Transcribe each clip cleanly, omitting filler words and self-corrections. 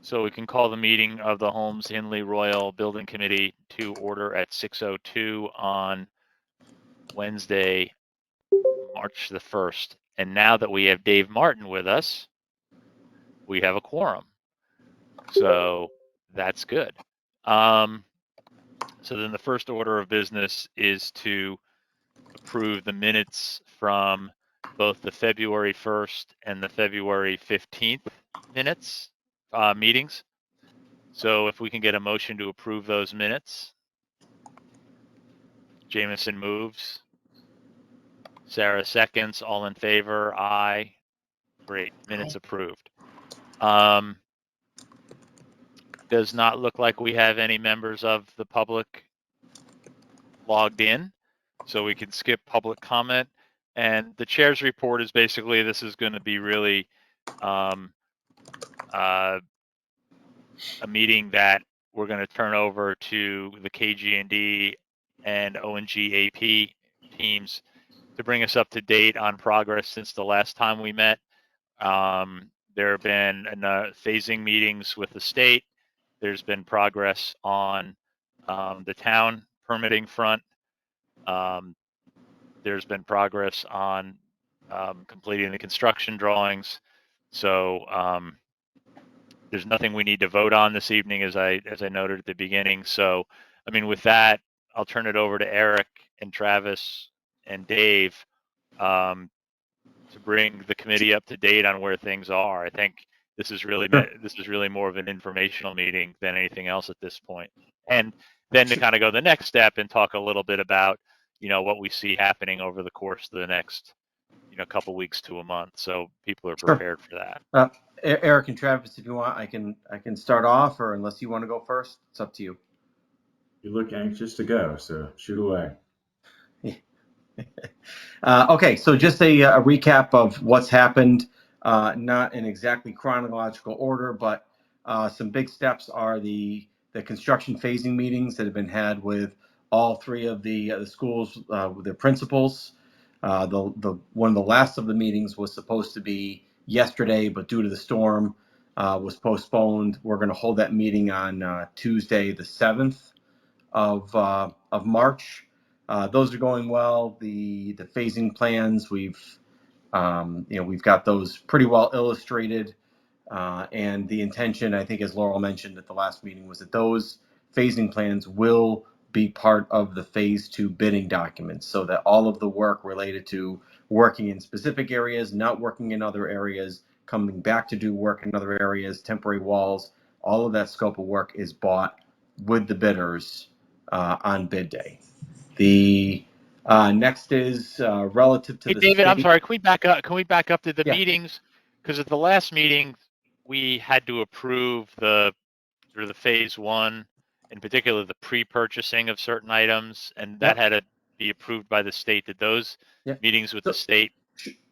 So we can call the meeting of the Holmes Hindley Royal Building Committee to order at 6:02 on Wednesday, March the 1st. And now that we have Dave Martin with us, we have a quorum. So that's good. So then the first order of business is to approve the minutes from both the February 1st and the February 15th minutes, meetings. So if we can get a motion to approve those minutes. Jameson moves. Sarah seconds. All in favor? Aye. Great. Minutes approved. Does not look like we have any members of the public logged in, so we can skip public comment. And the chair's report is basically, this is going to be really a meeting that we're going to turn over to the KG&D and ONG AP teams to bring us up to date on progress since the last time we met. There have been phasing meetings with the state. There's been progress on the town permitting front. There's been progress on completing the construction drawings. So there's nothing we need to vote on this evening, as I noted at the beginning. So, I mean, with that, I'll turn it over to Eric and Travis and Dave to bring the committee up to date on where things are. I think this is really more of an informational meeting than anything else at this point. And then to kind of go the next step and talk a little bit about, what we see happening over the course of the next, couple weeks to a month, so people are prepared for that. Eric and Travis, if you want, I can start off, or unless you want to go first, it's up to you. You look anxious to go, so shoot away. Okay, so just a recap of what's happened, not in exactly chronological order, but some big steps are the construction phasing meetings that have been had with all three of the schools, with their principals. One of the last of the meetings was supposed to be yesterday, but due to the storm, was postponed. We're going to hold that meeting on Tuesday, the 7th of March. Those are going well. The phasing plans, we've got those pretty well illustrated, and the intention, I think, as Laurel mentioned at the last meeting, was that those phasing plans will be part of the phase 2 bidding documents, so that all of the work related to working in specific areas, not working in other areas, coming back to do work in other areas, temporary walls, all of that scope of work is bought with the bidders on bid day. The next is relative to Hey, the David, state. I'm sorry. Can we back up? Can we back up to the meetings? Because at the last meeting, we had to approve the phase 1, in particular the pre-purchasing of certain items, and that had to be approved by the state. Did those meetings with the state?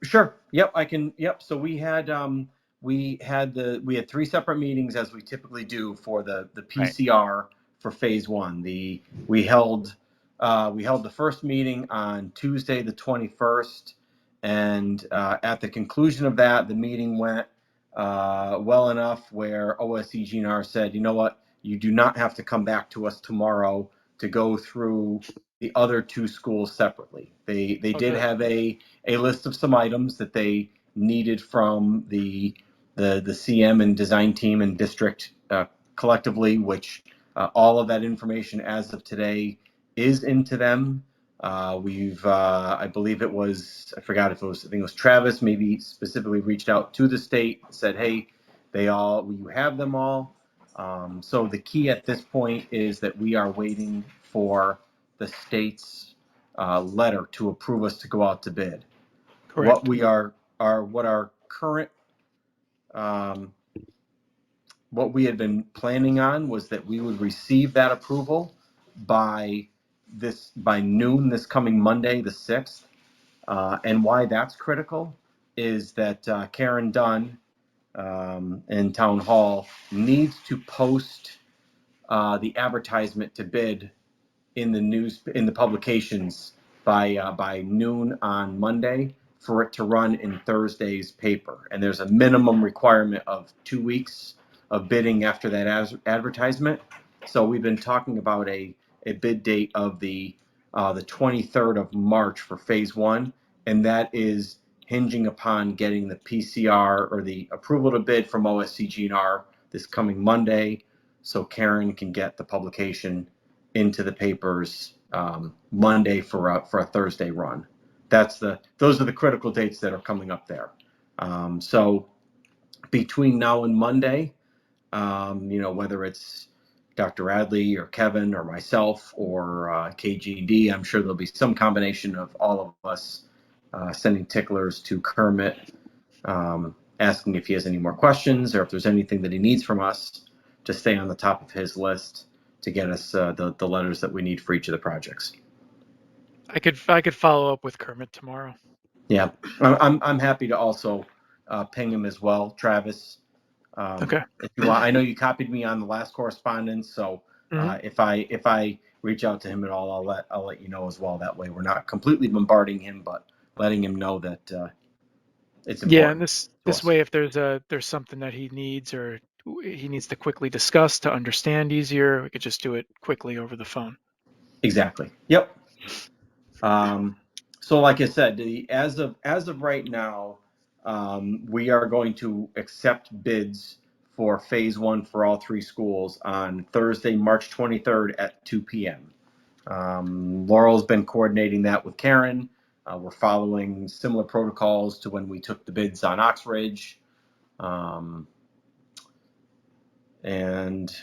Sure. Yep. I can. Yep. So we had 3 separate meetings, as we typically do, for the PCR for phase 1. We held the first meeting on Tuesday the 21st, and at the conclusion of that, the meeting went well enough where OSEGNR said, you know what, you do not have to come back to us tomorrow to go through the other 2 schools separately. They did have a list of some items that they needed from the CM and design team and district collectively, which all of that information as of today is into them. I believe it was, I think it was Travis, maybe specifically reached out to the state, said, hey, you have them all. So the key at this point is that we are waiting for the state's letter to approve us to go out to bid. Correct. What our current, what we had been planning on was that we would receive that approval by noon this coming Monday, the 6th. And why that's critical is that Karen Dunn in Town Hall needs to post the advertisement to bid in the publications by noon on Monday for it to run in Thursday's paper. And there's a minimum requirement of 2 weeks of bidding after that advertisement. So we've been talking about a bid date of the 23rd of March for phase one, and that is hinging upon getting the PCR or the approval to bid from OSCGNR this coming Monday, so Karen can get the publication into the papers Monday for a Thursday run. Those are the critical dates that are coming up there. So between now and Monday, whether it's Dr. Adley or Kevin or myself or KG&D, I'm sure there'll be some combination of all of us sending ticklers to Kermit, asking if he has any more questions or if there's anything that he needs from us to stay on the top of his list to get us the letters that we need for each of the projects. I could follow up with Kermit tomorrow. Yeah, I'm happy to also ping him as well, Travis. Okay. If you want, I know you copied me on the last correspondence, so if I reach out to him at all, I'll let you know as well. That way, we're not completely bombarding him, but letting him know that it's important. Yeah, and this us. way, if there's something that he needs or he needs to quickly discuss to understand easier, we could just do it quickly over the phone. Exactly. Yep. So like I said, as of right now, we are going to accept bids for phase one for all three schools on Thursday, March 23rd at 2 p.m. Laurel's been coordinating that with Karen. We're following similar protocols to when we took the bids on Oxbridge. So that's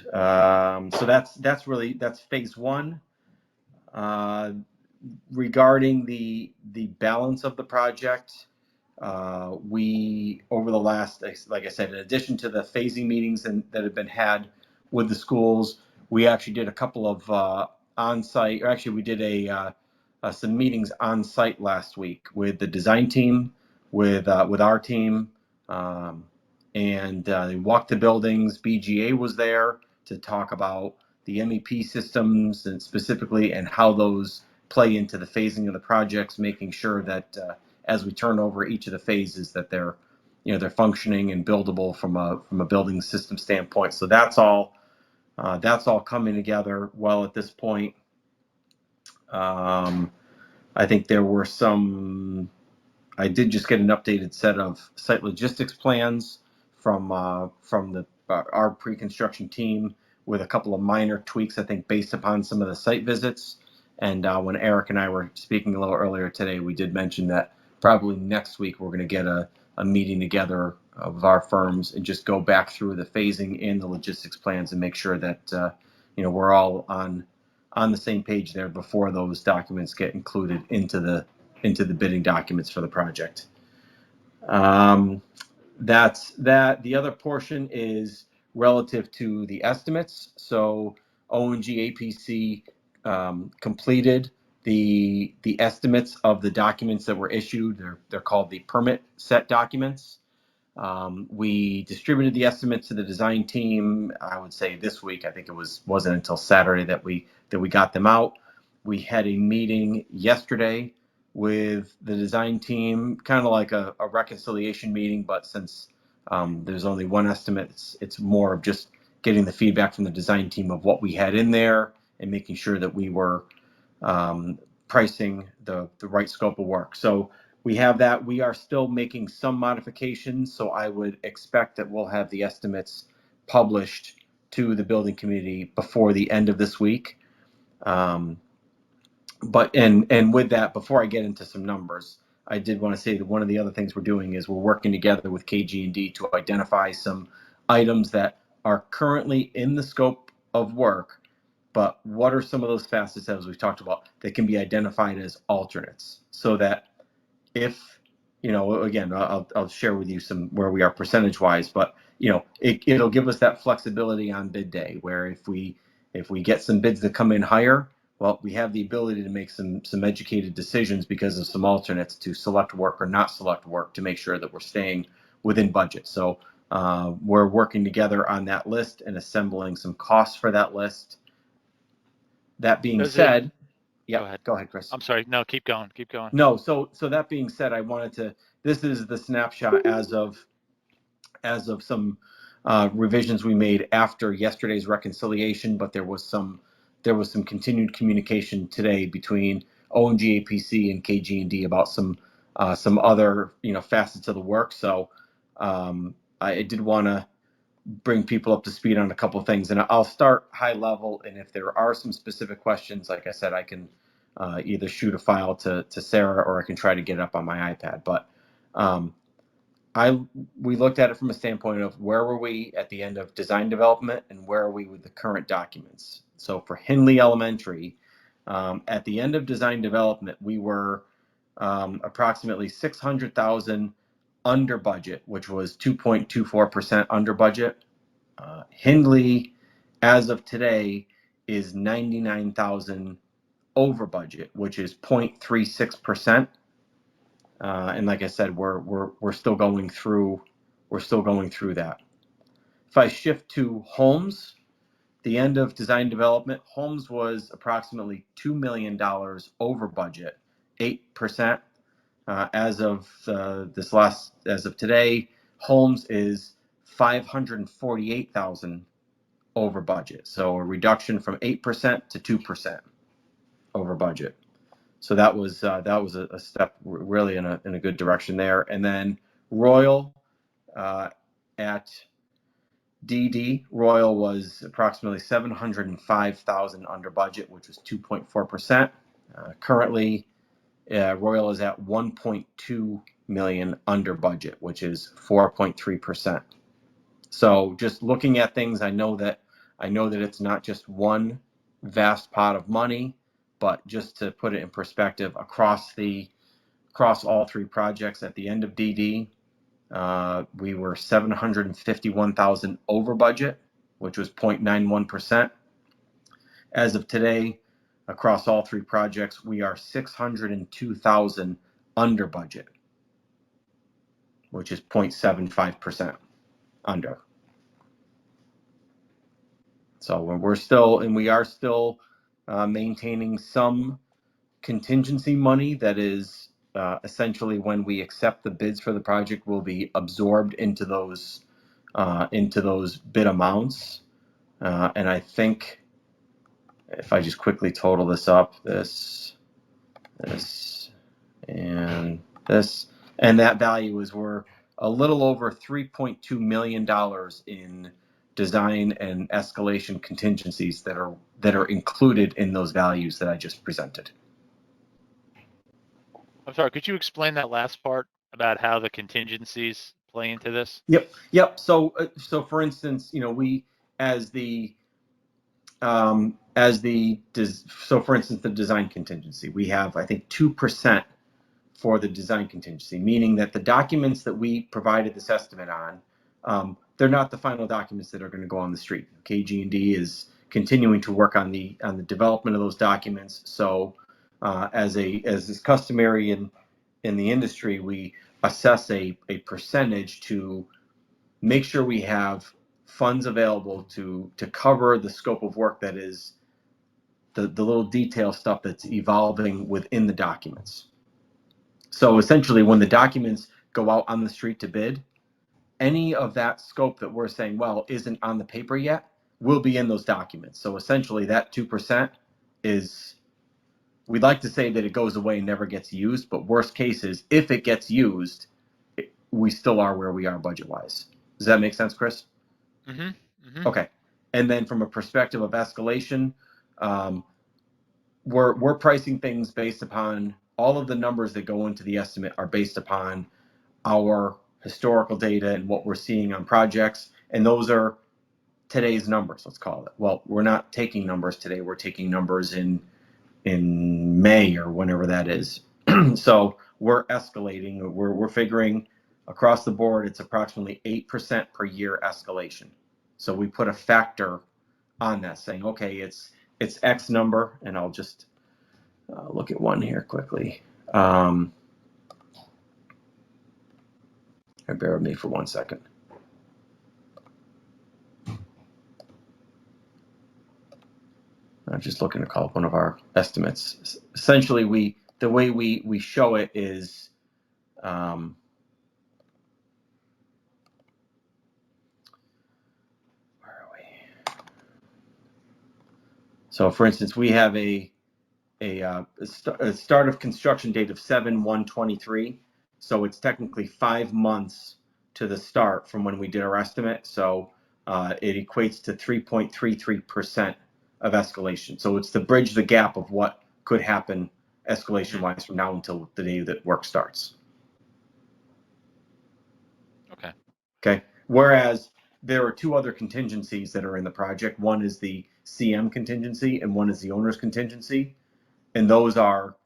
phase one. Regarding the balance of the project, we, over the last, like I said, in addition to the phasing meetings that have been had with the schools, we actually did a couple of on-site, or actually we did some meetings on-site last week with the design team, with our team, and they walked the buildings. BGA was there to talk about the MEP systems and specifically and how those play into the phasing of the projects, making sure that as we turn over each of the phases that they're functioning and buildable from a building system standpoint. So that's all coming together well at this point. I think there were I did just get an updated set of site logistics plans from our pre-construction team with a couple of minor tweaks, I think, based upon some of the site visits. And when Eric and I were speaking a little earlier today, we did mention that probably next week we're going to get a meeting together of our firms and just go back through the phasing and the logistics plans and make sure that we're all on the same page there before those documents get included into the bidding documents for the project. That's that. The other portion is relative to the estimates. So ONG APC completed the estimates of the documents that were issued. They're called the permit set documents. We distributed the estimates to the design team, I would say this week. I think it wasn't until Saturday that we got them out. We had a meeting yesterday with the design team, kind of like a reconciliation meeting, but since there's only one estimate, it's more of just getting the feedback from the design team of what we had in there and making sure that we were pricing the right scope of work. So we have that. We are still making some modifications, so I would expect that we'll have the estimates published to the building committee before the end of this week. But with that, before I get into some numbers, I did want to say that one of the other things we're doing is we're working together with KG&D to identify some items that are currently in the scope of work, but what are some of those facets, as we've talked about, that can be identified as alternates, so that if, again, I'll share with you some where we are percentage wise, but it'll give us that flexibility on bid day where if we get some bids that come in higher, well, we have the ability to make some educated decisions because of some alternates to select work or not select work to make sure that we're staying within budget. So we're working together on that list and assembling some costs for that list. That being said, yeah, go ahead, Chris. I'm sorry. No, keep going. Keep going. No, so that being said, I wanted to. This is the snapshot as of some revisions we made after yesterday's reconciliation, but there was some continued communication today between OMG APC and KG&D about some other facets of the work. So I did want to bring people up to speed on a couple of things, and I'll start high level. And if there are some specific questions, like I said, I can either shoot a file to Sarah, or I can try to get it up on my iPad. But we looked at it from a standpoint of where were we at the end of design development and where are we with the current documents. So for Hindley Elementary, at the end of design development, we were approximately 600,000 under budget, which was 2.24% under budget. Hindley, as of today, is 99,000 over budget, which is 0.36%. And like I said, we're still going through that. If I shift to Holmes, the end of design development, Holmes was approximately $2 million over budget, 8%. As of today, Holmes is 548,000 over budget, so a reduction from 8% to 2% over budget. So that was a step really in a good direction there. And then Royal at DD, Royal was approximately 705,000 under budget, which was 2.4%. Currently, Royal is at 1.2 million under budget, which is 4.3%. So just looking at things, I know that it's not just one vast pot of money, but just to put it in perspective, across all three projects at the end of DD, we were 751,000 over budget, which was 0.91%. As of today, across all three projects, we are 602,000 under budget, which is 0.75% under. So we are still maintaining some contingency money that is essentially, when we accept the bids for the project, will be absorbed into those bid amounts. And I think if I just quickly total this up, this, and this, and that value is we're a little over $3.2 million in design and escalation contingencies that are included in those values that I just presented. I'm sorry, could you explain that last part about how the contingencies play into this? Yep. So for instance, we for instance, the design contingency, we have, I think, 2% for the design contingency, meaning that the documents that we provided this estimate on, they're not the final documents that are going to go on the street. KG&D is continuing to work on the development of those documents. So as is customary in the industry, we assess a percentage to make sure we have funds available to cover the scope of work that is the little detail stuff that's evolving within the documents. So essentially, when the documents go out on the street to bid, any of that scope that we're saying, well, isn't on the paper yet, will be in those documents. So essentially, that 2% is, we'd like to say that it goes away and never gets used, but worst case is, if it gets used, we still are where we are budget-wise. Does that make sense, Chris? Mm-hmm. Mm-hmm. Okay. And then from a perspective of escalation, we're pricing things based upon all of the numbers that go into the estimate are based upon our historical data and what we're seeing on projects. And those are today's numbers, let's call it. Well, we're not taking numbers today. We're taking numbers in May or whenever that is. So we're escalating. We're figuring across the board, it's approximately 8% per year escalation. So we put a factor on that, saying, okay, it's X number, and I'll just look at one here quickly. Bear with me for 1 second. I'm just looking to call up one of our estimates. Essentially, the way we show it is So for instance, we have a start of construction date of 7/1/23. So it's technically 5 months to the start from when we did our estimate. So it equates to 3.33% of escalation. So it's to bridge the gap of what could happen escalation wise from now until the day that work starts. Okay. Okay. Whereas there are two other contingencies that are in the project. One is the CM contingency and one is the owner's contingency. And those are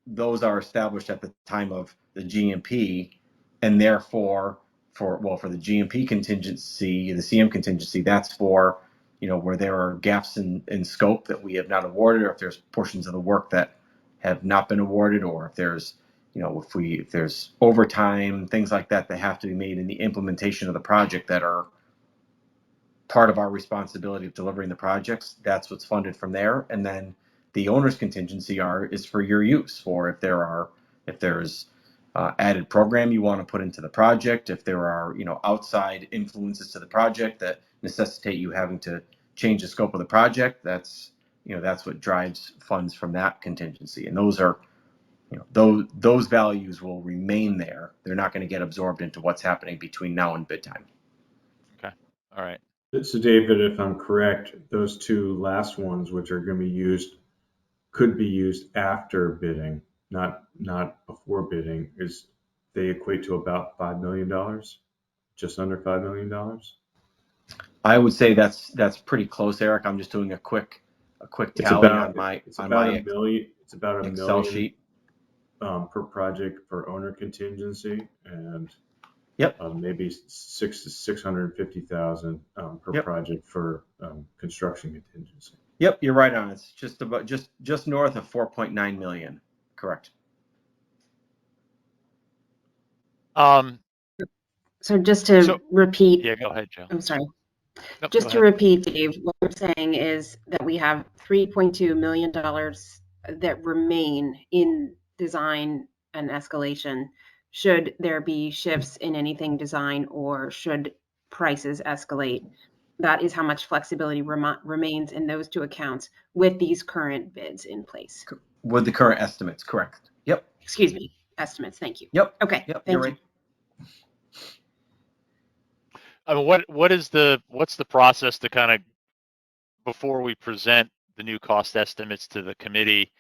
established at the time of the GMP, and therefore for the GMP contingency, the CM contingency, that's for, you know, where there are gaps in scope that we have not awarded, or if there's portions of the work that have not been awarded, or if there's, you know, if there's overtime, things like that that have to be made in the implementation of the project that are part of our responsibility of delivering the projects. That's what's funded from there. And then the owner's contingency is for your use, for if there's added program you want to put into the project, if there are, you know, outside influences to the project that necessitate you having to change the scope of the project. That's what drives funds from that contingency. And those are, you know, those values will remain there. They're not going to get absorbed into what's happening between now and bid time. Okay. All right. So David, if I'm correct, those two last ones, which are going to be used, could be used after bidding, not before bidding. They equate to about $5 million, just under $5 million. I would say that's pretty close, Eric. I'm just doing a quick tally on my $1 Excel million sheet. Per project for owner contingency, and Yep. Maybe $650,000 per project for construction contingency. Yep, you're right on. It's just north of 4.9 million. Correct. So just to repeat, Yeah, go ahead, Joe. I'm sorry. Nope, Just to repeat, Dave, what we're saying is that we have $3.2 million that remain in design and escalation. Should there be shifts in anything design or should prices escalate, that is how much flexibility remains in those two accounts with these current bids in place. With the current estimates, correct. Yep. Excuse me, estimates. Thank you. Yep. Okay. Yep. Thank You're you. right. I mean, what's the process to kind of, before we present the new cost estimates to the committee,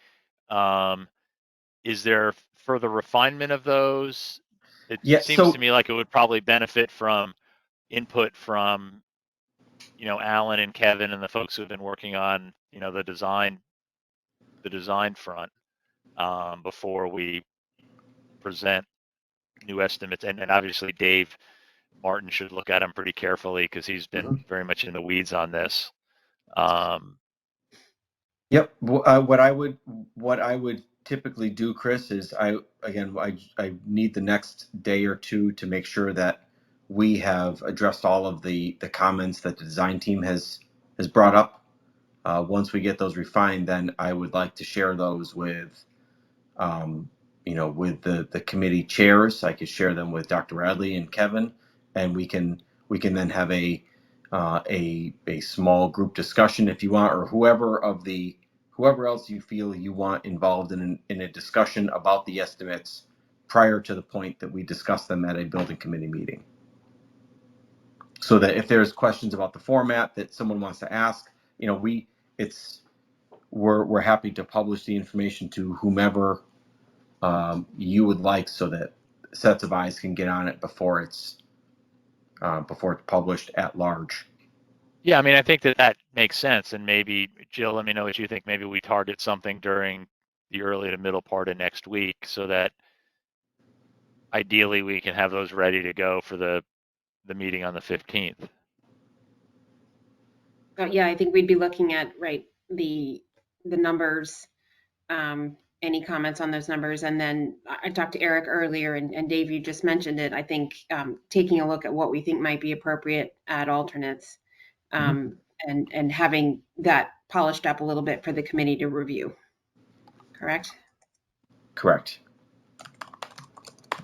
is there further refinement of those? It seems to me like it would probably benefit from input from, you know, Alan and Kevin and the folks who've been working on, you know, the design front, before we present new estimates. And obviously Dave Martin should look at them pretty carefully because he's been very much in the weeds on this. Yep. What I would typically do, Chris, is I need the next day or two to make sure that we have addressed all of the comments that the design team has brought up. Once we get those refined, then I would like to share those with, with the committee chairs. I could share them with Dr. Radley and Kevin, and we can then have a small group discussion if you want, or whoever else you feel you want involved in a discussion about the estimates prior to the point that we discuss them at a building committee meeting. So that if there's questions about the format that someone wants to ask, you know, we're happy to publish the information to whomever you would like, so that sets of eyes can get on it before it's published at large. Yeah, I mean, I think that makes sense. And maybe, Jill, let me know what you think. Maybe we target something during the early to middle part of next week so that ideally we can have those ready to go for the meeting on the 15th. Yeah, I think we'd be looking at, the numbers, any comments on those numbers. And then I talked to Eric earlier, and Dave, you just mentioned it. I think taking a look at what we think might be appropriate at alternates, and having that polished up a little bit for the committee to review. Correct? Correct.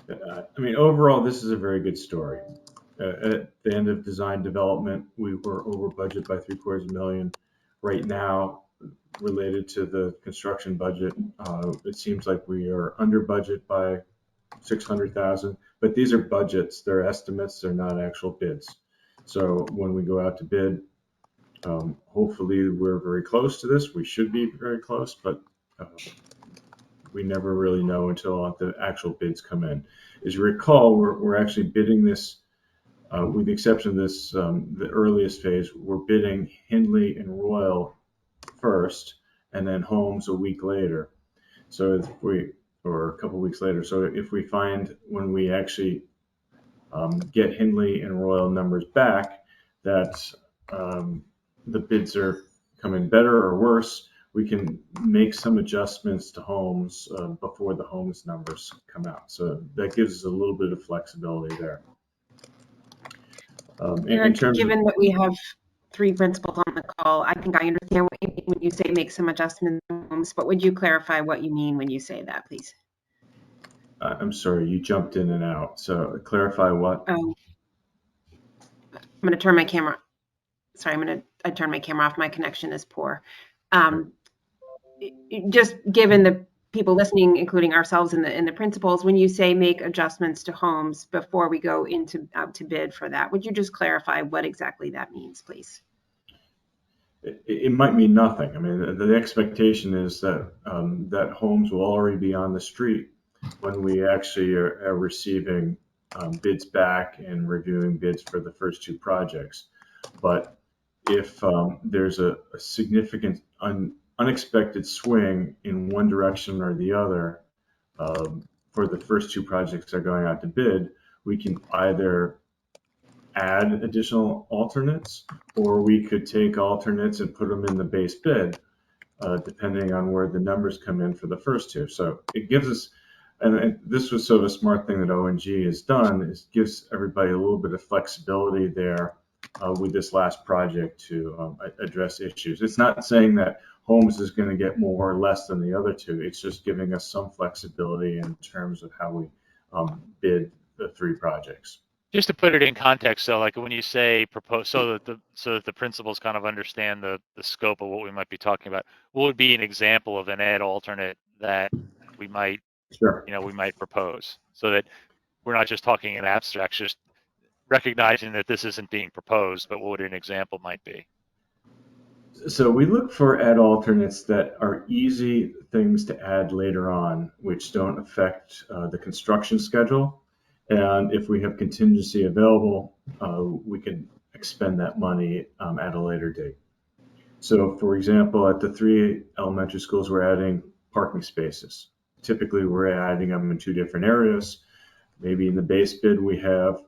I mean, overall, this is a very good story. At the end of design development, we were over budget by $750,000. Right now, related to the construction budget. It seems like we are under budget by 600,000, but these are budgets, they're estimates, they're not actual bids. So when we go out to bid, hopefully we're very close to this. We should be very close, but we never really know until the actual bids come in. As you recall, we're actually bidding this, with the exception of this, the earliest phase, we're bidding Hindley and Royal first, and then Holmes a week later. So if we, or a couple of weeks later. So if we find when we actually get Hindley and Royal numbers back that the bids are coming better or worse, we can make some adjustments to Holmes before the Holmes numbers come out. So that gives us a little bit of flexibility there. Eric, given that we have 3 principals on the call, I think I understand what you mean when you say make some adjustments to Holmes, but would you clarify what you mean when you say that, please? I'm sorry, you jumped in and out. So clarify what? I'm going to turn my camera. Sorry, I turn my camera off. My connection is poor. Just given the people listening, including ourselves and the principals, when you say make adjustments to Holmes before we go out to bid for that, would you just clarify what exactly that means, please? It might mean nothing. I mean, the expectation is that that Holmes will already be on the street when we actually are receiving bids back and reviewing bids for the first 2 projects. But if there's a significant unexpected swing in one direction or the other for the first 2 projects that are going out to bid, we can either add additional alternates, or we could take alternates and put them in the base bid, depending on where the numbers come in for the first 2. So it gives us, and this was sort of a smart thing that ONG has done, is gives everybody a little bit of flexibility there with this last project to address issues. It's not saying that Holmes is going to get more or less than the other 2. It's just giving us some flexibility in terms of how we bid the 3 projects. Just to put it in context, so like when you say propose, so that the principals kind of understand the scope of what we might be talking about, what would be an example of an add alternate that we might, Sure. we might propose, so that we're not just talking in abstract, just recognizing that this isn't being proposed, but what an example might be. So we look for add alternates that are easy things to add later on, which don't affect the construction schedule. And if we have contingency available, we can expend that money at a later date. So for example, at the 3 elementary schools, we're adding parking spaces. Typically, we're adding them in 2 different areas. Maybe in the base bid, we have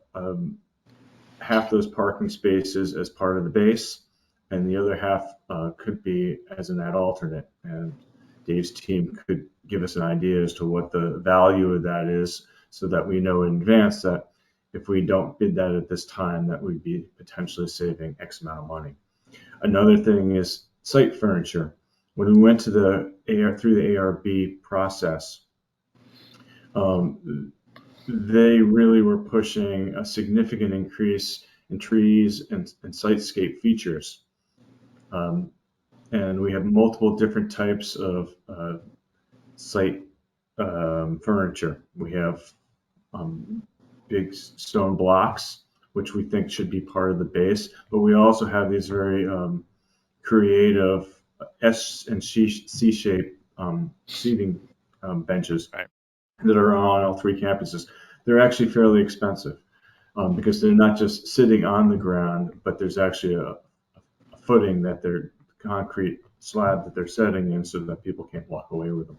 half those parking spaces as part of the base, and the other half could be as an add alternate. And Dave's team could give us an idea as to what the value of that is, so that we know in advance that if we don't bid that at this time, that we'd be potentially saving X amount of money. Another thing is site furniture. When we went to through the ARB process, they really were pushing a significant increase in trees and sitescape features. And we have multiple different types of site furniture. We have big stone blocks, which we think should be part of the base, but we also have these very creative S and C-shaped seating benches that are on all 3 campuses. They're actually fairly expensive because they're not just sitting on the ground, but there's actually a footing that they're concrete slab that they're setting in so that people can't walk away with them.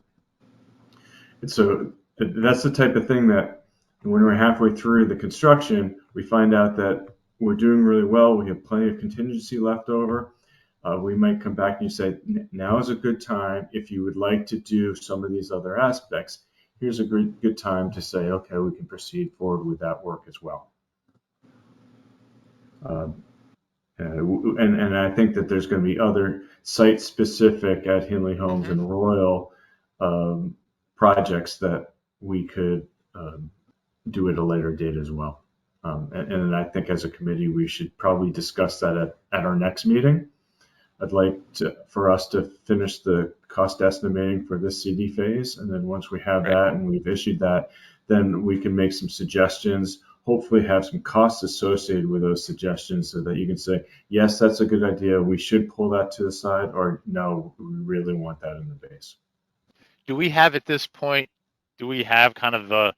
And so that's the type of thing that when we're halfway through the construction, we find out that we're doing really well. We have plenty of contingency left over. We might come back and you say, now is a good time. If you would like to do some of these other aspects, here's a good time to say, okay, we can proceed forward with that work as well. And I think that there's going to be other site-specific at Hindley Homes and Royal projects that we could do at a later date as well. And I think as a committee, we should probably discuss that at our next meeting I'd like for us to finish the cost estimating for this CD phase. And then once we have Right. that and we've issued that, then we can make some suggestions, hopefully have some costs associated with those suggestions so that you can say, yes, that's a good idea. We should pull that to the side, or no, we really want that in the base. Do we have at this point, do we have kind of the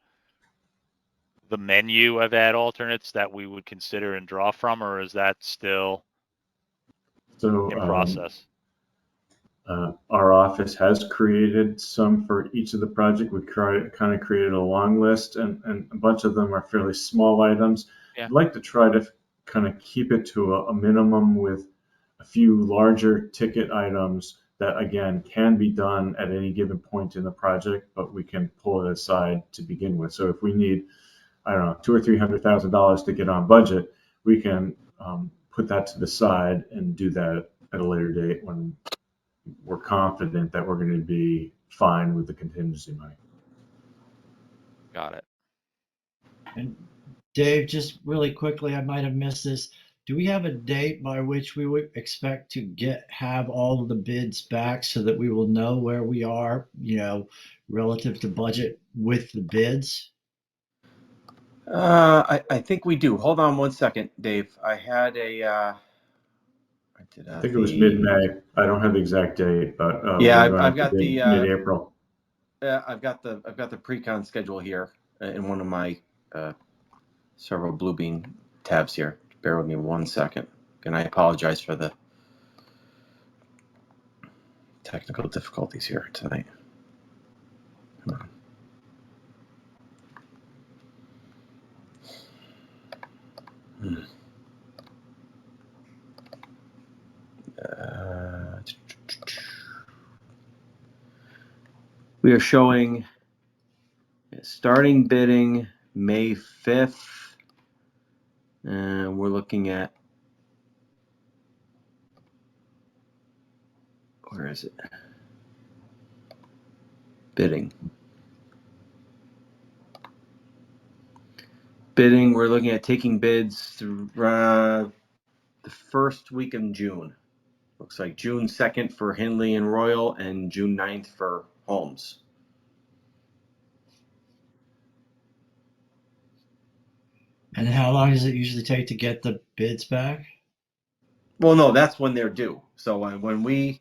menu of ad alternates that we would consider and draw from, or is that still So in process? our office has created some for each of the project. We kind of created a long list, and a bunch of them are fairly small items. Yeah. I'd like to try to kind of keep it to a minimum with a few larger ticket items that, again, can be done at any given point in the project, but we can pull it aside to begin with. So if we need, I don't know, $200,000 or $300,000 to get on budget, we can put that to the side and do that at a later date when we're confident that we're going to be fine with the contingency money. Got it. And Dave, just really quickly, I might have missed this. Do we have a date by which we would expect to have all of the bids back so that we will know where we are, relative to budget with the bids? I think we do. Hold on one second, Dave. I had a. I think it was mid-May. I don't have the exact date, but Yeah, I've got the mid-April. I've got the pre-con schedule here in one of my several Bluebeam tabs here. Bear with me 1 second, and I apologize for the technical difficulties here tonight. We are showing starting bidding May 5th. And we're looking at, where is it? Bidding. We're looking at taking bids through the first week in June. Looks like June 2nd for Hindley and Royal and June 9th for Holmes. And how long does it usually take to get the bids back? Well, no, that's when they're due. So when we,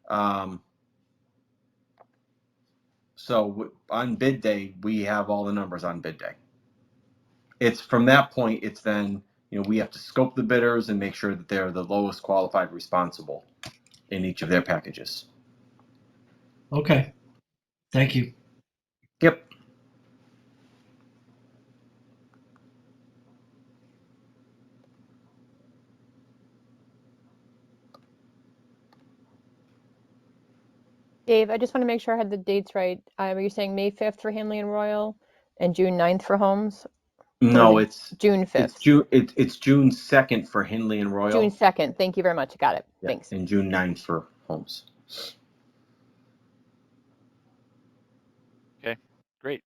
on bid day, we have all the numbers on bid day. It's from that point, it's then, we have to scope the bidders and make sure that they're the lowest qualified responsible in each of their packages. Okay. Thank you. Yep. Dave, I just want to make sure I had the dates right. Were you saying May 5th for Hanley and Royal and June 9th for Holmes? No, it's June 5th. It's June 2nd for Hindley and Royal. June 2nd. Thank you very much. Got it. Yeah, Thanks. and June 9th for Holmes. Okay, great.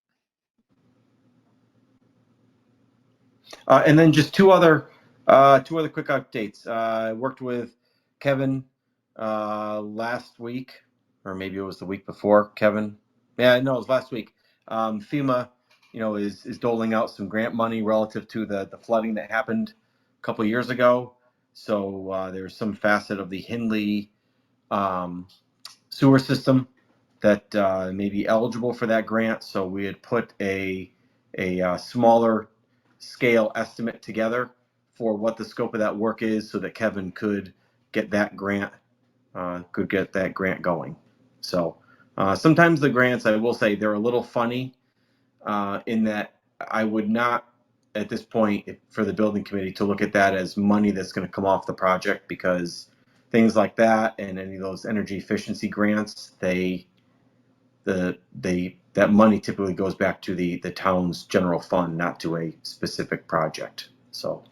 And then just two other quick updates. I worked with Kevin last week, or maybe it was the week before. Kevin, yeah, no, it was last week. FEMA, is doling out some grant money relative to the flooding that happened a couple of years ago. So there's some facet of the Hindley sewer system that may be eligible for that grant. So we had put a smaller scale estimate together for what the scope of that work is, so that Kevin could get that grant going. So sometimes the grants, I will say, they're a little funny in that I would not at this point for the building committee to look at that as money that's going to come off the project, because things like that and any of those energy efficiency grants, that money typically goes back to the town's general fund, not to a specific project. So,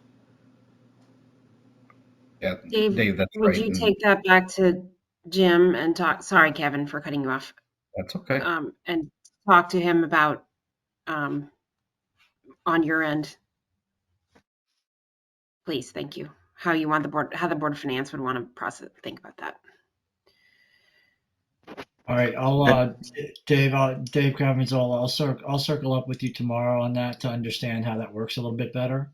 yeah, Dave, that's would right. you take that back to Jim and talk? Sorry, Kevin, for cutting you off. That's okay. And talk to him about on your end, please. Thank you. how the board of finance would want to think about that. All right, Dave Cummins, I'll circle up with you tomorrow on that to understand how that works a little bit better.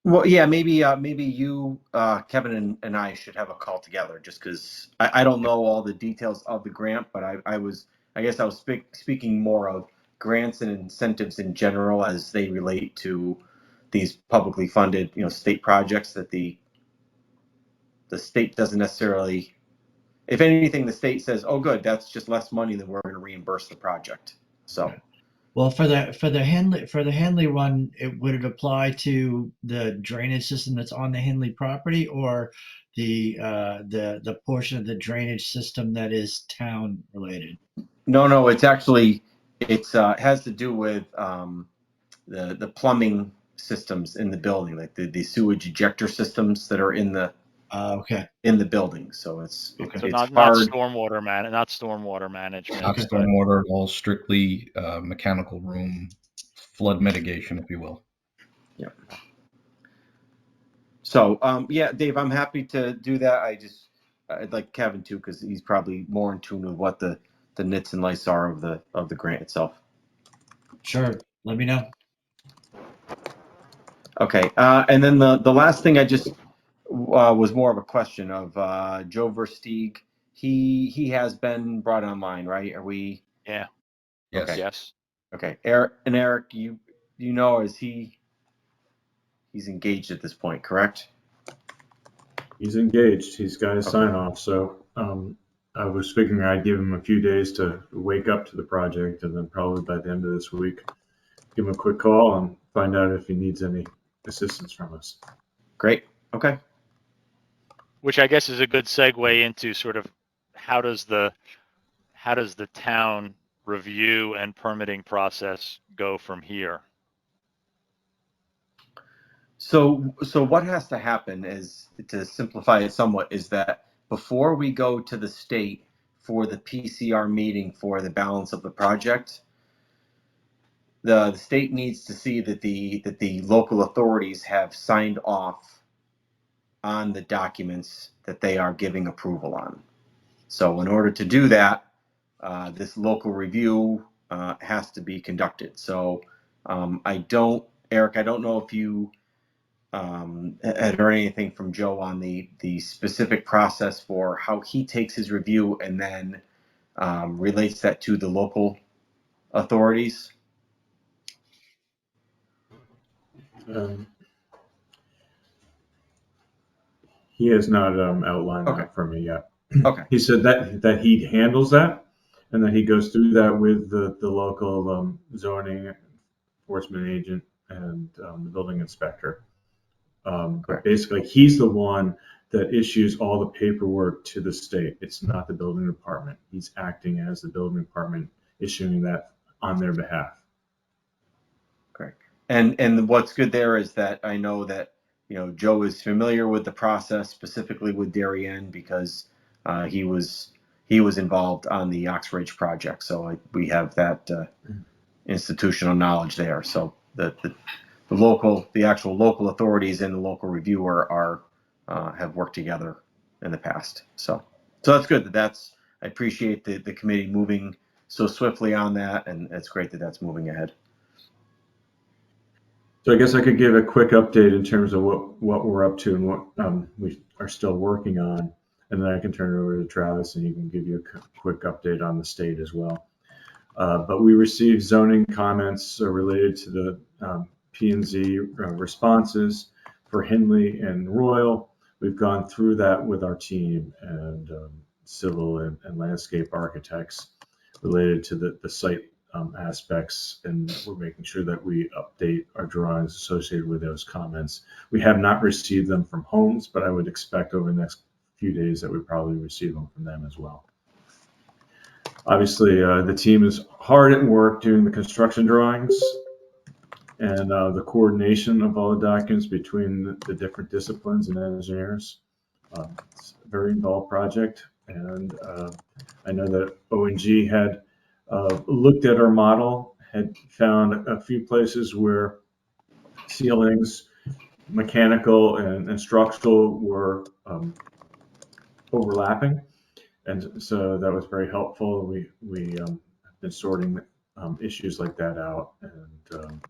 Well, yeah, maybe you, Kevin, and I should have a call together, just because I don't know all the details of the grant, but I guess I was speaking more of grants and incentives in general as they relate to these publicly funded, state projects that the state doesn't necessarily. If anything, the state says, "Oh, good, that's just less money than we're going to reimburse the project." So. Well, for the Henley one, would it apply to the drainage system that's on the Henley property, or the portion of the drainage system that is town related? No, it's actually has to do with the plumbing systems in the building, like the sewage ejector systems that are in the Okay. in the building. So it's So it's not hard. stormwater management. Not Okay. stormwater at all, strictly mechanical room flood mitigation, if you will. Yeah. So yeah, Dave, I'm happy to do that. I'd like Kevin too, because he's probably more in tune with what the nits and lights are of the grant itself. Sure. Let me know. Okay, and then the last thing I just was more of a question of Joe Versteeg. He has been brought online, right? Are we? Yeah. Yes. Okay. Yes. Okay. Eric, you know, he's engaged at this point, correct? He's engaged. He's got his sign off. So I was figuring I'd give him a few days to wake up to the project, and then probably by the end of this week, give him a quick call and find out if he needs any assistance from us. Great. Okay. Which I guess is a good segue into sort of how does the town review and permitting process go from here? So what has to happen is, to simplify it somewhat, is that before we go to the state for the PCR meeting for the balance of the project, the state needs to see that the local authorities have signed off on the documents that they are giving approval on. So in order to do that, this local review has to be conducted. So Eric, I don't know if you had heard anything from Joe on the specific process for how he takes his review and then relates that to the local authorities. He has not outlined Okay. that for me yet. Okay. He said that he handles that, and that he goes through that with the local zoning enforcement agent and the building inspector. But basically, he's the one that issues all the paperwork to the state. It's not the building department. He's acting as the building department, issuing that on their behalf. Correct. And what's good there is that I know that Joe is familiar with the process, specifically with Darien, because he was involved on the Oxbridge project. So we have that institutional knowledge there. So the actual local authorities and the local reviewer have worked together in the past. So that's good. I appreciate the committee moving so swiftly on that, and it's great that that's moving ahead. So I guess I could give a quick update in terms of what we're up to and what we are still working on, and then I can turn it over to Travis, and he can give you a quick update on the state as well. But we received zoning comments related to the P&Z responses for Henley and Royal. We've gone through that with our team and civil and landscape architects related to the site aspects, and we're making sure that we update our drawings associated with those comments. We have not received them from homes, but I would expect over the next few days that we probably receive them from them as well. Obviously, the team is hard at work doing the construction drawings and the coordination of all the documents between the different disciplines and engineers. It's a very involved project, and I know that ONG had looked at our model, had found a few places where ceilings mechanical and structural were overlapping, and so that was very helpful. We have been sorting issues like that out, and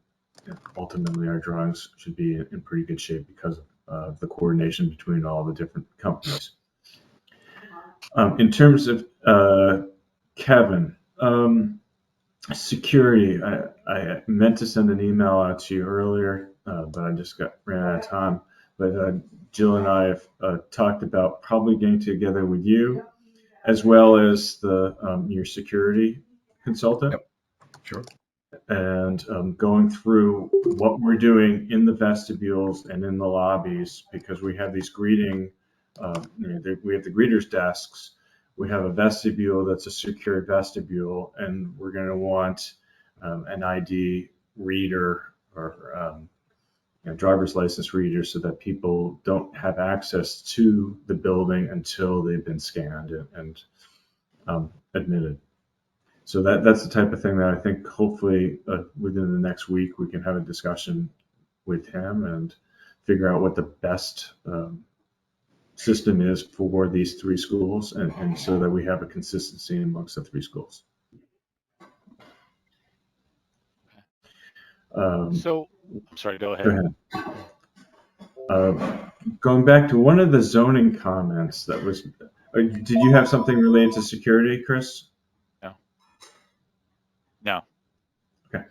ultimately our drawings should be in pretty good shape because of the coordination between all the different companies. In terms of Kevin, security, I meant to send an email out to you earlier, but I just ran out of time. But Jill and I have talked about probably getting together with you as well as your security consultant. Yep. Sure. And going through what we're doing in the vestibules and in the lobbies, because we have these greeting, we have the greeters desks. We have a vestibule that's a secured vestibule, and we're going to want an ID reader or driver's license reader so that people don't have access to the building until they've been scanned and admitted. So that's the type of thing that I think hopefully within the next week we can have a discussion with him and figure out what the best system is for these three schools, and so that we have a consistency amongst the three schools. So, I'm sorry, go ahead. Go ahead. Going back to one of the zoning comments that was, did you have something related to security, Chris? No. Okay.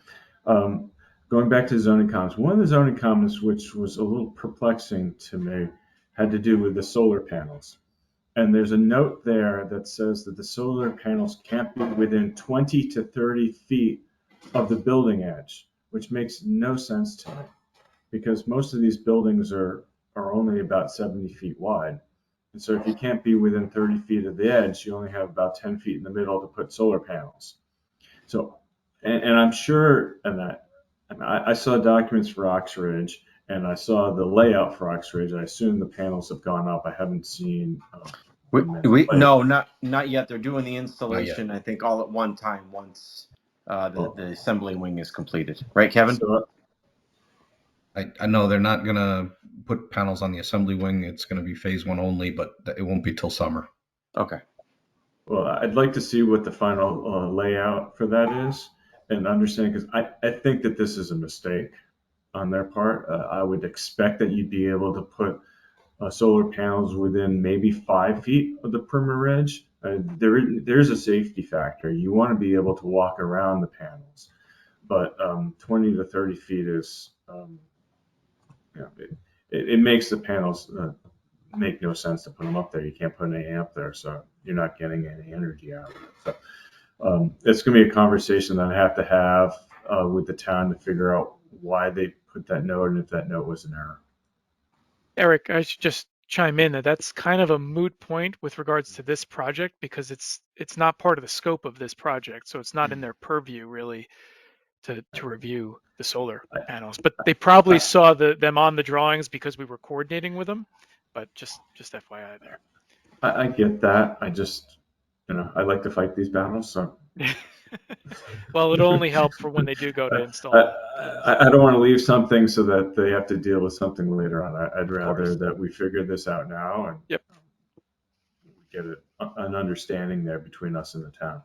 Going back to zoning comments, one of the zoning comments which was a little perplexing to me had to do with the solar panels. And there's a note there that says that the solar panels can't be within 20 to 30 feet of the building edge, which makes no sense to me because most of these buildings are only about 70 feet wide. And so if you can't be within 30 feet of the edge, you only have about 10 feet in the middle to put solar panels. So, and I'm sure, and I saw documents for Oxridge, and I saw the layout for Oxridge. I assume the panels have gone up. I haven't seen. No, not yet. They're doing the installation, I think, all at one time once the assembly wing is completed. Right, Kevin? So, I know they're not going to put panels on the assembly wing. It's going to be phase one only, but it won't be till summer. Okay. Well, I'd like to see what the final layout for that is and understand, because I think that this is a mistake on their part. I would expect that you'd be able to put solar panels within maybe 5 feet of the perimeter edge. There's a safety factor. You want to be able to walk around the panels, but 20 to 30 feet is, it makes the panels make no sense to put them up there. You can't put any up there, so you're not getting any energy out of it. So it's going to be a conversation that I have to have with the town to figure out why they put that note and if that note was an error. Eric, I should just chime in that's kind of a moot point with regards to this project because it's not part of the scope of this project, so it's not in their purview really to review the solar panels. But they probably saw them on the drawings because we were coordinating with them. But just FYI there. I get that. I just, I like to fight these battles, so. Well, it'll only help for when they do go to install. I don't want to leave something so that they have to deal with something later on. I'd rather that we figure this out now and get an understanding there between us and the town.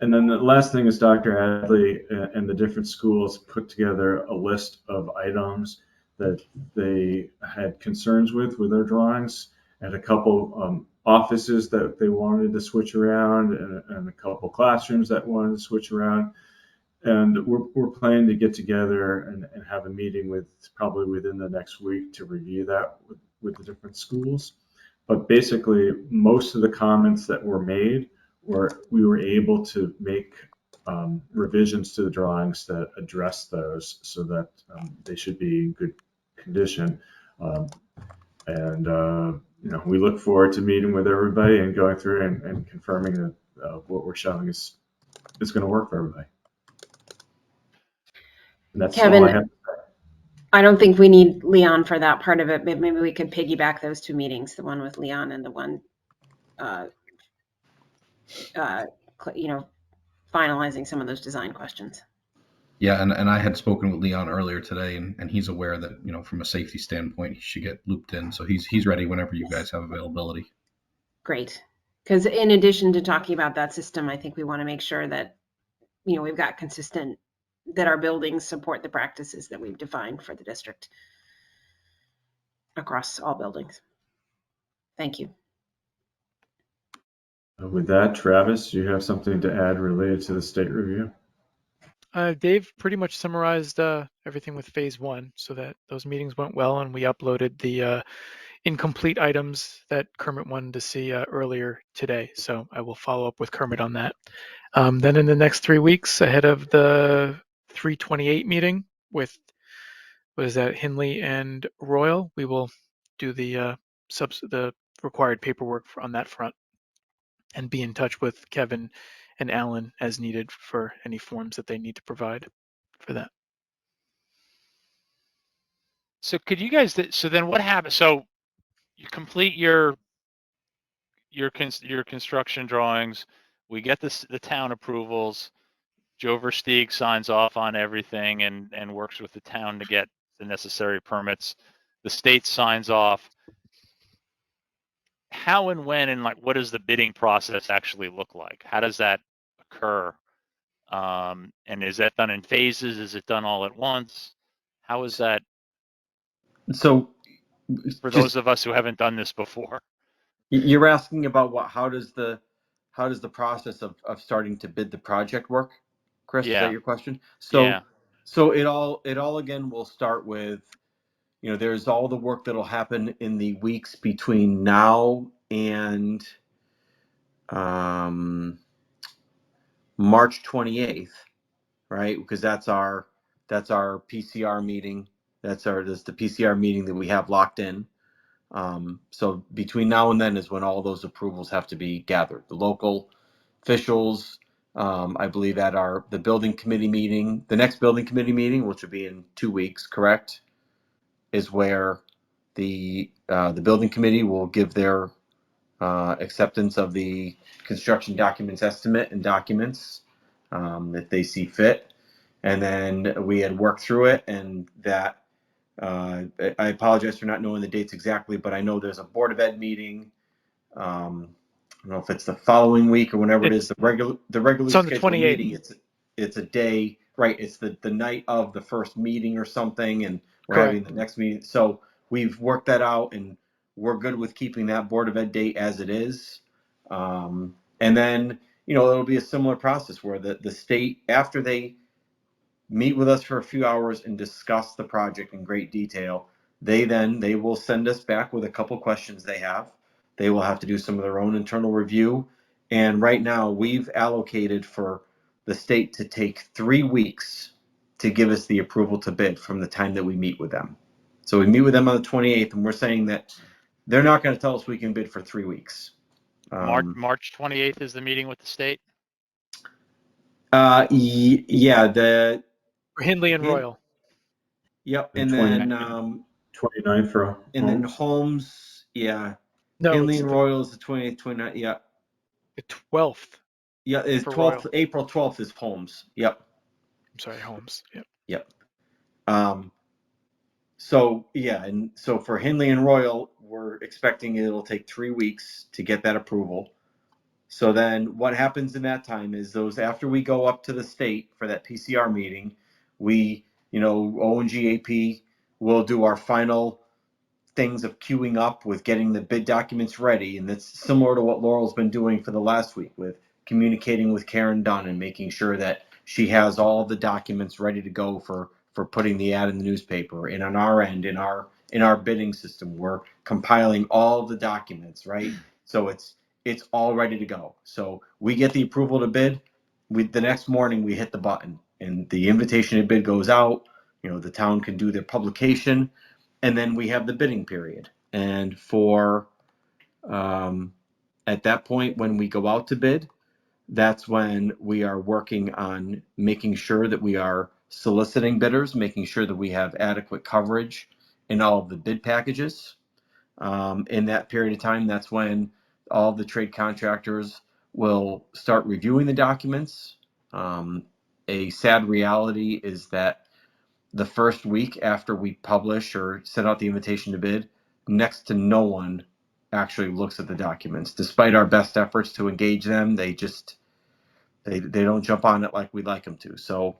And then the last thing is Dr. Adley and the different schools put together a list of items that they had concerns with their drawings, and a couple offices that they wanted to switch around, and a couple classrooms that wanted to switch around. And we're planning to get together and have a meeting probably within the next week to review that with the different schools. But basically, most of the comments that were made we were able to make revisions to the drawings that address those so that they should be in good condition. We look forward to meeting with everybody and going through and confirming that what we're showing is going to work for everybody. And that's Kevin, all I have to say. I don't think we need Leon for that part of it. Maybe we could piggyback those two meetings, the one with Leon and the one, finalizing some of those design questions. Yeah, and I had spoken with Leon earlier today, and he's aware that, you know, from a safety standpoint, he should get looped in. So he's ready whenever you guys have availability. Great. Because in addition to talking about that system, I think we want to make sure that, you know, we've got consistent, that our buildings support the practices that we've defined for the district across all buildings. Thank you. With that, Travis, you have something to add related to the state review? Dave pretty much summarized everything with phase one, so that those meetings went well, and we uploaded the incomplete items that Kermit wanted to see earlier today. So I will follow up with Kermit on that. Then in the next 3 weeks, ahead of the 328 meeting with, what is that, Hindley and Royal, we will do the the required paperwork on that front, and be in touch with Kevin and Alan as needed for any forms that they need to provide for that. So could you guys? So then what happens? So you complete your construction drawings. We get the town approvals. Joe Versteeg signs off on everything and works with the town to get the necessary permits. The state signs off. How and when and like what does the bidding process actually look like? How does that occur? And is that done in phases? Is it done all at once? How is that So for just those of us who haven't done this before? you're asking about how does the process of starting to bid the project work, Chris? Is that Yeah, your question? yeah. So it all again will start with, you know, there's all the work that'll happen in the weeks between now and March 28th, right? Because that's our PCR meeting. That's the PCR meeting that we have locked in. So between now and then is when all those approvals have to be gathered. The local officials, I believe at the building committee meeting, the next building committee meeting, which will be in 2 weeks, correct, is where the building committee will give their acceptance of the construction documents estimate and documents that they see fit. And then we had worked through it, and that I apologize for not knowing the dates exactly, but I know there's a Board of Ed meeting. I don't know if it's the following week or whenever it is the regularly It's on the scheduled 28th. meeting. It's a day, right? It's the night of the first meeting or something, and we're Correct. having the next meeting. So we've worked that out, and we're good with keeping that Board of Ed date as it is. And then, you know, it'll be a similar process where the state, after they meet with us for a few hours and discuss the project in great detail, they will send us back with a couple questions they have. They will have to do some of their own internal review. And right now we've allocated for the state to take 3 weeks to give us the approval to bid from the time that we meet with them. So we meet with them on the 28th, and we're saying that they're not going to tell us we can bid for 3 weeks. March 28th is the meeting with the state. Yeah, For Hindley and Royal. Yep, The and 20 then 29th for and then homes? Holmes, yeah. No, Hindley it's and Royal is the 28th, 29th, yeah. the 12th. Yeah, it's For 12th, Royal. April 12th is Holmes. Yep, I'm sorry, Holmes. Yep. yep. So yeah, and so for Hindley and Royal, we're expecting it'll take 3 weeks to get that approval. So then what happens in that time is after we go up to the state for that PCR meeting, we, you know, O&G AP will do our final things of queuing up with getting the bid documents ready. And that's similar to what Laurel's been doing for the last week with communicating with Karen Dunn and making sure that she has all the documents ready to go for putting the ad in the newspaper. And on our end, in our bidding system, we're compiling all the documents, right? So it's all ready to go. So we get the approval to bid. The next morning we hit the button and the invitation to bid goes out. You know, the town can do their publication, and then we have the bidding period. And for at that point, when we go out to bid, that's when we are working on making sure that we are soliciting bidders, making sure that we have adequate coverage in all of the bid packages. In that period of time, that's when all the trade contractors will start reviewing the documents. a sad reality is that the first week after we publish or send out the invitation to bid, next to no one actually looks at the documents. Despite our best efforts to engage them, they don't jump on it like we'd like them to. So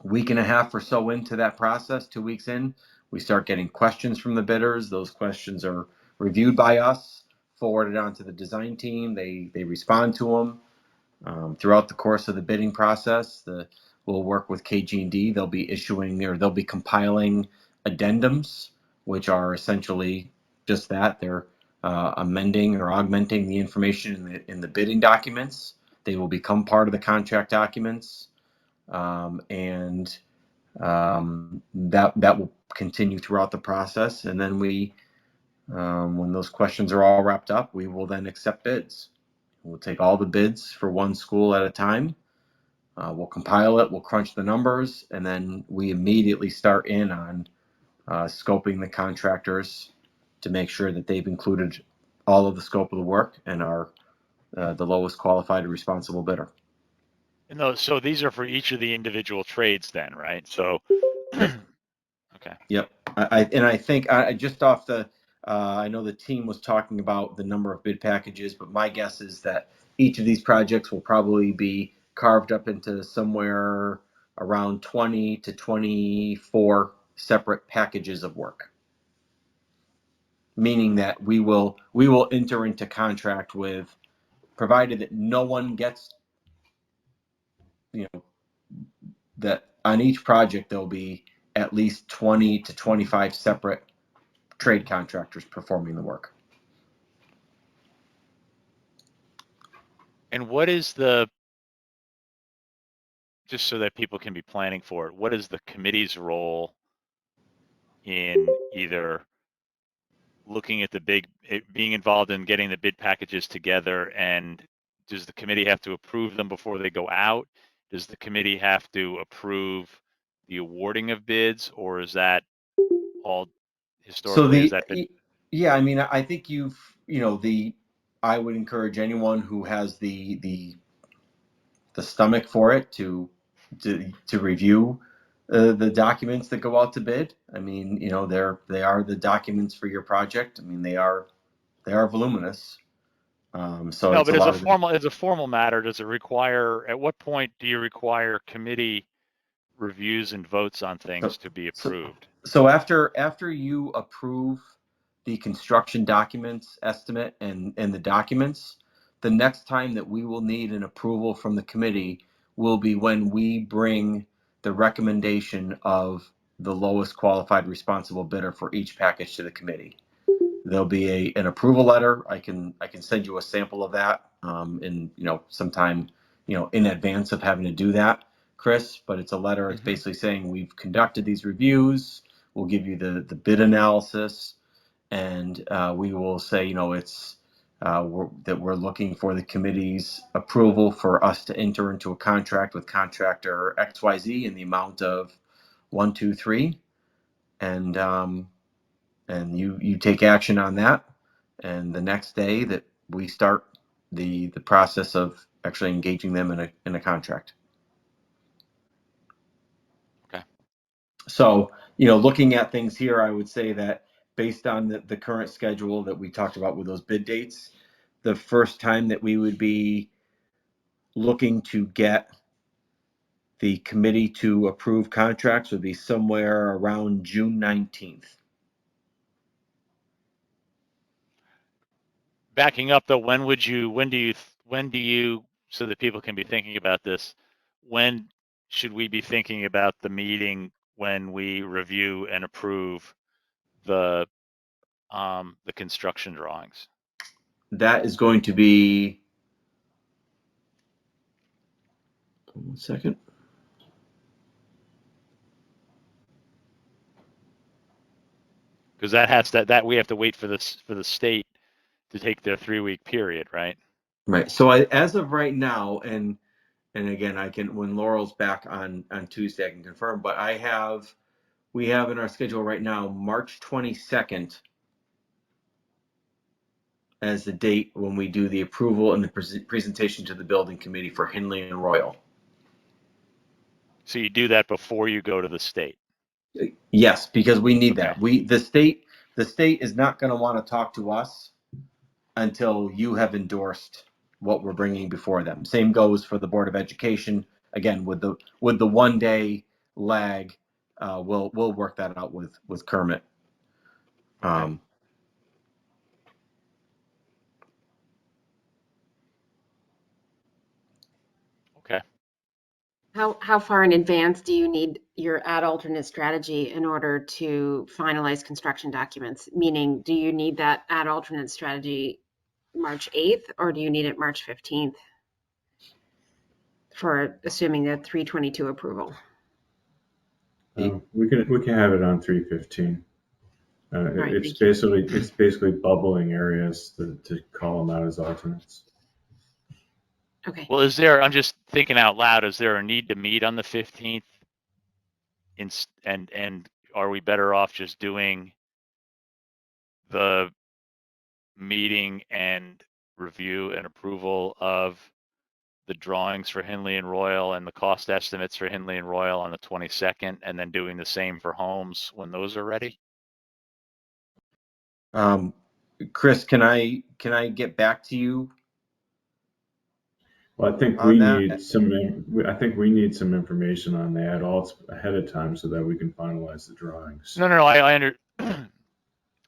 week and a half or so into that process, 2 weeks in, we start getting questions from the bidders. Those questions are reviewed by us, forwarded on to the design team. They respond to them. Throughout the course of the bidding process, we'll work with KG&D. They'll be issuing or they'll be compiling addendums, which are essentially just that. They're amending or augmenting the information in the bidding documents. They will become part of the contract documents, and that will continue throughout the process. And then when those questions are all wrapped up, we will then accept bids. We'll take all the bids for one school at a time. We'll compile it, we'll crunch the numbers, and then we immediately start in on scoping the contractors to make sure that they've included all of the scope of the work and are the lowest qualified and responsible bidder. And so these are for each of the individual trades then, right? So, Yep. okay. Yep. I think just off the, I know the team was talking about the number of bid packages, but my guess is that each of these projects will probably be carved up into somewhere around 20 to 24 separate packages of work. Meaning that we will enter into contract with, provided that no one gets, that on each project there'll be at least 20 to 25 separate trade contractors performing the work. And what is just so that people can be planning for it, what is the committee's role in either looking at being involved in getting the bid packages together, and does the committee have to approve them before they go out? Does the committee have to approve the awarding of bids, or is that all historically, has that been? Yeah, I mean, I think I would encourage anyone who has the stomach for it to review the documents that go out to bid. I mean, they are the documents for your project. I mean, they are voluminous. So No, it's but a lot as a formal matter, does it require, at what point do you require committee reviews and votes on things to be approved? So after you approve the construction documents estimate and the documents, the next time that we will need an approval from the committee will be when we bring the recommendation of the lowest qualified responsible bidder for each package to the committee. There'll be an approval letter. I can send you a sample of that in sometime in advance of having to do that, Chris. But it's a letter. It's basically saying we've conducted these reviews. We'll give you the bid analysis, and we will say it's that we're looking for the committee's approval for us to enter into a contract with contractor XYZ in the amount of 1, 2, 3, and you take action on that, and the next day that we start the process of actually engaging them in a contract. Okay. So looking at things here, I would say that based on the current schedule that we talked about with those bid dates, the first time that we would be looking to get the committee to approve contracts would be somewhere around June 19th. Backing up though, when do you, so that people can be thinking about this, when should we be thinking about the meeting when we review and approve the construction drawings? That is going to be, 1 second. Because that we have to wait for the state to take their 3-week period, right? Right. So as of right now, and again, when Laurel's back on Tuesday, I can confirm. But we have in our schedule right now March 22nd as the date when we do the approval and the presentation to the building committee for Henley and Royal. So you do that before you go to the state. Yes, because we need Okay. that. The state is not going to want to talk to us until you have endorsed what we're bringing before them. Same goes for the Board of Education. Again, with the 1 day lag, we'll work that out with Kermit. Okay. Okay. How far in advance do you need your ad alternate strategy in order to finalize construction documents? Meaning, do you need that ad alternate strategy March 8th, or do you need it March 15th for assuming the 322 approval? We can have it on 315. right, It's thank you. basically bubbling areas to call them out as alternates. Okay. Well, I'm just thinking out loud, is there a need to meet on the 15th? And are we better off just doing the meeting and review and approval of the drawings for Hindley and Royal and the cost estimates for Hindley and Royal on the 22nd, and then doing the same for Holmes when those are ready? Chris, can I get back to you? Well, I think On we that? need some. I think we need some information on the ad alts ahead of time so that we can finalize the drawings. No, I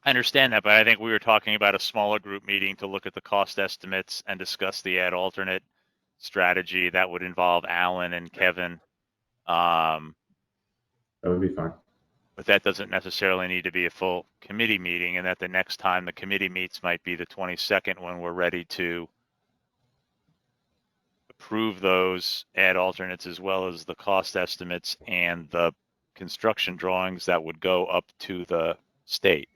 understand that, but I think we were talking about a smaller group meeting to look at the cost estimates and discuss the ad alternate strategy that would involve Alan and Kevin. That would be fine. But that doesn't necessarily need to be a full committee meeting, and that the next time the committee meets might be the 22nd when we're ready to approve those ad alternates as well as the cost estimates and the construction drawings that would go up to the state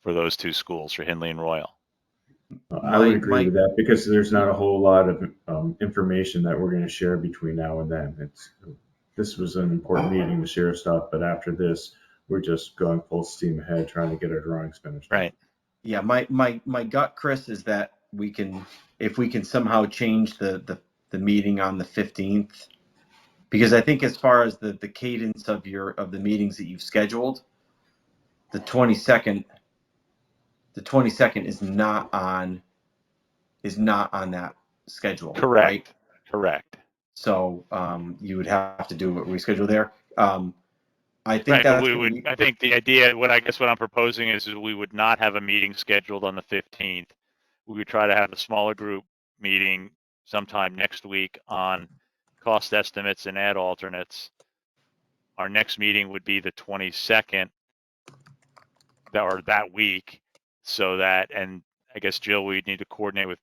for those two schools, for Hindley and Royal. I would agree with that because there's not a whole lot of information that we're going to share between now and then. This was an important meeting to share stuff, but after this, we're just going full steam ahead trying to get our drawings finished. Right. Yeah, my gut, Chris, is that if we can somehow change the meeting on the 15th, because I think as far as the cadence of the meetings that you've scheduled, the 22nd is not on that schedule. Correct. Right? Correct. So you would have to do a reschedule there. I think right, that's but I think the idea, what I'm proposing is we would not have a meeting scheduled on the 15th. We would try to have a smaller group meeting sometime next week on cost estimates and ad alternates. Our next meeting would be the 22nd, that week, so that, and I guess Jill, we'd need to coordinate with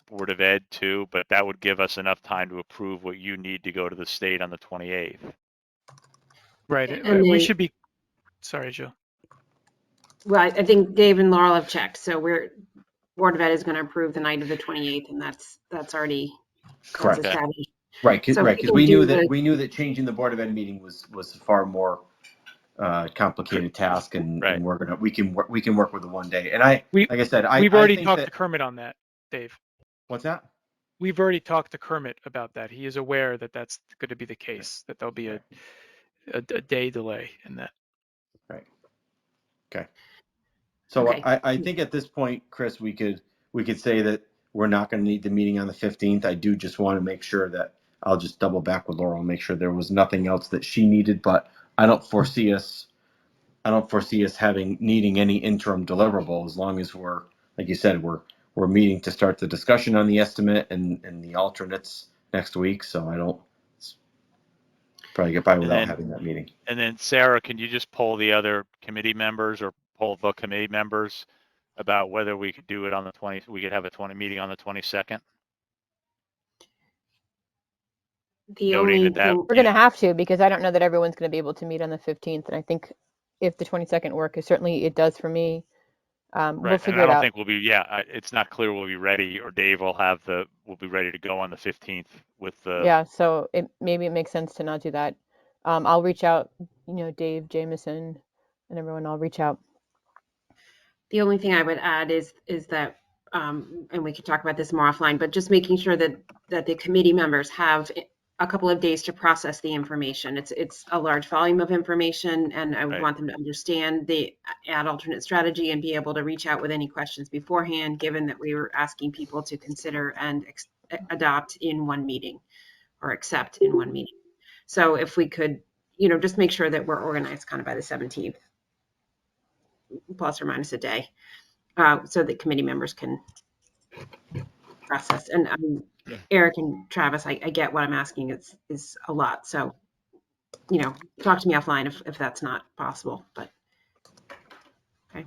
Board of Ed too, but that would give us enough time to approve what you need to go to the state on the 28th. Right. And we then- should be, sorry, Jill. Well, I think Dave and Laurel have checked, so Board of Ed is going to approve the night of the 28th, and that's already correct. established. Right, So because we knew that changing the Board of Ed meeting was a far more complicated task, and Right. we can work with the 1 day. And like I said, we've already think talked that, to Kermit on that, Dave. What's that? We've already talked to Kermit about that. He is aware that that's going to be the case, that there'll be a day delay in that. Right. Okay. So Okay. I think at this point, Chris, we could say that we're not going to need the meeting on the 15th. I do just want to make sure that I'll just double back with Laurel and make sure there was nothing else that she needed, but I don't foresee us needing any interim deliverable as long as we're, like you said, we're meeting to start the discussion on the estimate and the alternates next week. So I don't probably get by without having that meeting. And then Sarah, can you just poll the other committee members or poll the committee members about whether we could do it on the 20th? We could have a meeting on the 22nd. The only thing, we're going to have to, because I don't know that everyone's going to be able to meet on the 15th. And I think if the 22nd work, certainly it does for me. We'll figure it out. I don't think we'll be, it's not clear we'll be ready, or Dave will we'll be ready to go on the 15th with the. Yeah, so maybe it makes sense to not do that. I'll reach out, Dave, Jameson, and everyone, I'll reach out. the only thing I would add is that, and we could talk about this more offline, but just making sure that the committee members have a couple of days to process the information. It's a large volume of information, and I would Right. want them to understand the add alternate strategy and be able to reach out with any questions beforehand, given that we were asking people to consider and adopt in one meeting or accept in one meeting. So if we could, just make sure that we're organized kind of by the 17th, plus or minus a day, so that committee members can process. And Eric and Travis, I get what I'm asking is a lot. So, talk to me offline if that's not possible, but okay.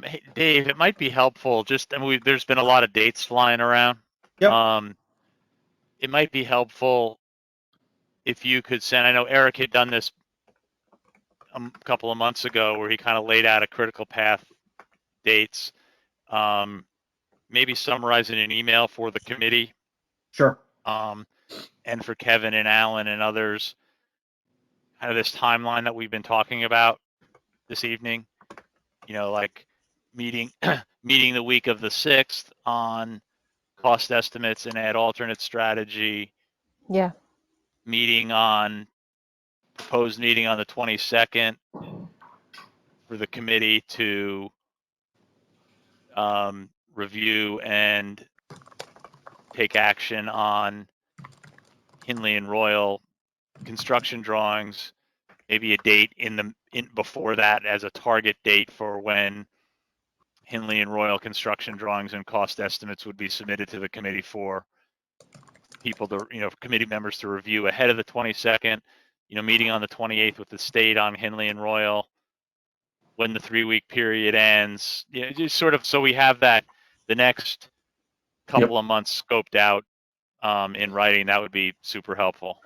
Hey, Dave, it might be helpful. There's been a lot of dates flying around. Yep. It might be helpful if you could send. I know Eric had done this a couple of months ago, where he kind of laid out a critical path dates. Maybe summarize in an email for the committee. Sure. And for Kevin and Alan and others, kind of this timeline that we've been talking about this evening. Like meeting the week of the 6th on cost estimates and add alternate strategy. Yeah. Proposed meeting on the 22nd for the committee to review and take action on Hinley and Royal construction drawings. Maybe a date before that as a target date for when Hinley and Royal construction drawings and cost estimates would be submitted to the committee for people to, committee members to review ahead of the 22nd, meeting on the 28th with the state on Hinley and Royal. When the 3-week period ends, just sort of, so we have that the next couple of months scoped out in writing. That would be super helpful.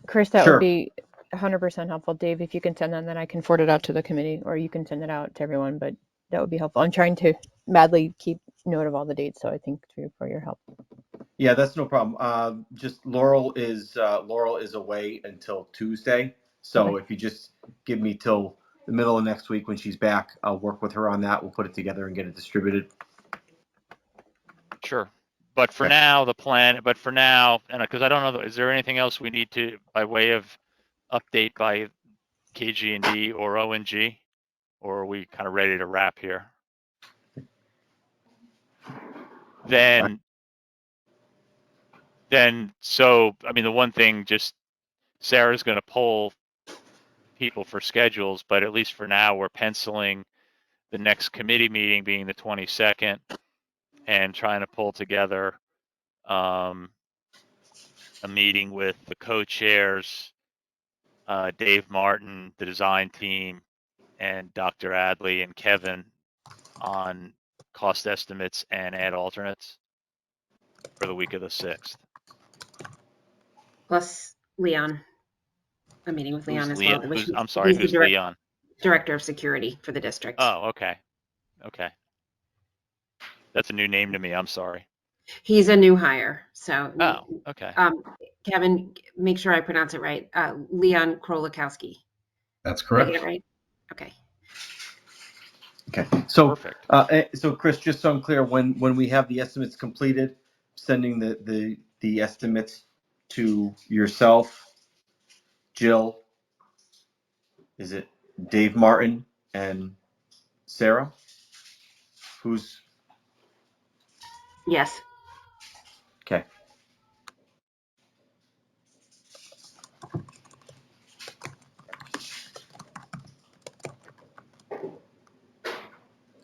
Chris, that Sure. would be 100% helpful. Dave, if you can send that, then I can forward it out to the committee, or you can send it out to everyone, but that would be helpful. I'm trying to madly keep note of all the dates, so I think for your help. Yeah, that's no problem. Just Laurel is away until Tuesday. So if you just give me till the middle of next week when she's back, I'll work with her on that. We'll put it together and get it distributed. Sure. But for Okay. now, and because I don't know, is there anything else we need to, by way of update by KG&D or ONG, or are we kind of ready to wrap here? Then, so, the one thing, just Sarah's going to poll people for schedules, but at least for now, we're penciling the next committee meeting being the 22nd and trying to pull together a meeting with the co-chairs, Dave Martin, the design team, and Dr. Adley and Kevin on cost estimates and add alternates for the week of the 6th. Plus Leon, a meeting with Leon Who's as Leon? well. Who's Leon? Director of Security for the district. Oh, okay. That's a new name to me. I'm sorry. He's a new hire. So, Oh, okay. Kevin, make sure I pronounce it right. Leon Krolikowski. That's Did I correct. get it right? Okay. Okay. So, Perfect. So Chris, just so I'm clear, when we have the estimates completed, sending the estimates to yourself, Jill, is it Dave Martin and Sarah? Who's Yes. okay?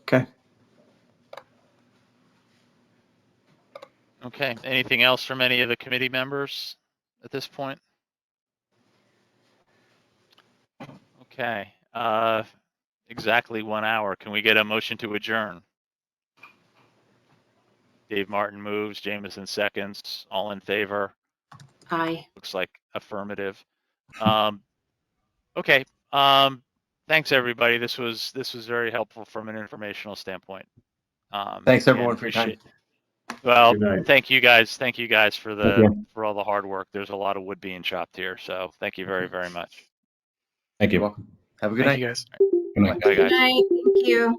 Okay. Okay. Anything else from any of the committee members at this point? Okay. Exactly 1 hour. Can we get a motion to adjourn? Dave Martin moves, Jameson seconds. All in favor? Aye. Looks like affirmative. Okay. Thanks everybody. This was very helpful from an informational standpoint. Thanks Again, everyone for your time. Well, Good night. thank you guys. Thank you guys for you. for all the hard work. There's a lot of wood being chopped here, so thank you very, very much. Thank You're you. welcome. Have a good Thank night. you guys. Good night. Bye, guys. Good night. Thank you.